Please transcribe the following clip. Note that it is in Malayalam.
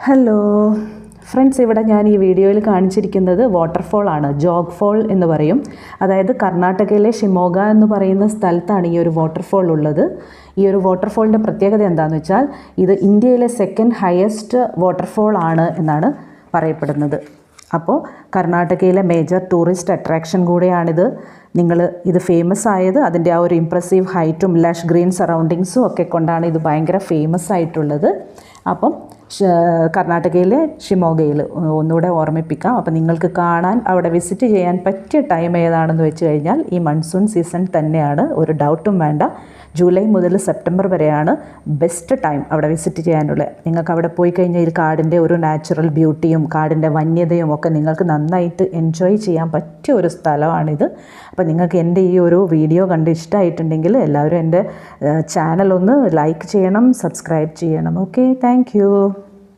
ഹലോ ഫ്രണ്ട്സ്, ഇവിടെ ഞാൻ ഈ വീഡിയോയിൽ കാണിച്ചിരിക്കുന്നത് വാട്ടർഫോൾ ആണ്. ജോഗ് ഫോൾ എന്ന് പറയും. അതായത് കർണാടകയിലെ ഷിമോഗ എന്ന് പറയുന്ന സ്ഥലത്താണ് ഈ ഒരു വാട്ടർഫോൾ ഉള്ളത്. ഈ ഒരു വാട്ടർഫോളിൻ്റെ പ്രത്യേകത എന്താണെന്ന് വെച്ചാൽ ഇത് ഇന്ത്യയിലെ സെക്കൻഡ് ഹയസ്റ്റ് വാട്ടർഫോൾ ആണ് എന്നാണ് പറയപ്പെടുന്നത്. അപ്പോൾ കർണാടകയിലെ മേജർ ടൂറിസ്റ്റ് അട്രാക്ഷൻ കൂടെയാണിത്. ഇത് ഫേമസ് ആയത് അതിൻ്റെ ആ ഒരു ഇംപ്രസീവ് ഹൈറ്റും ലഷ് ഗ്രീൻ സറൗണ്ടിങ്സും ഒക്കെ കൊണ്ടാണ് ഇത് ഭയങ്കര ഫേമസ് ആയിട്ടുള്ളത്. അപ്പം കർണാടകയിലെ ഷിമോഗയിൽ ഒന്നുകൂടെ ഓർമ്മിപ്പിക്കാം. അപ്പം നിങ്ങൾക്ക് കാണാൻ അവിടെ വിസിറ്റ് ചെയ്യാൻ പറ്റിയ ടൈം ഏതാണെന്ന് വെച്ച് കഴിഞ്ഞാൽ ഈ മൺസൂൺ സീസൺ തന്നെയാണ്, ഒരു ഡൗട്ടും വേണ്ട. ജൂലൈ മുതൽ സെപ്റ്റംബർ വരെയാണ് ബെസ്റ്റ് ടൈം അവിടെ വിസിറ്റ് ചെയ്യാനുള്ളത്. നിങ്ങൾക്ക് അവിടെ പോയി കഴിഞ്ഞാൽ ഈ കാടിൻ്റെ ഒരു നാച്ചുറൽ ബ്യൂട്ടിയും കാടിൻ്റെ വന്യതയും ഒക്കെ നിങ്ങൾക്ക് നന്നായിട്ട് എൻജോയ് ചെയ്യാൻ പറ്റിയ ഒരു സ്ഥലമാണിത്. അപ്പോൾ നിങ്ങൾക്ക് എൻ്റെ ഈ ഒരു വീഡിയോ കണ്ട് ഇഷ്ടമായിട്ടുണ്ടെങ്കിൽ എല്ലാവരും എൻ്റെ ചാനൽ ഒന്ന് ലൈക്ക് ചെയ്യണം, സബ്സ്ക്രൈബ് ചെയ്യണം. Okay, thank you.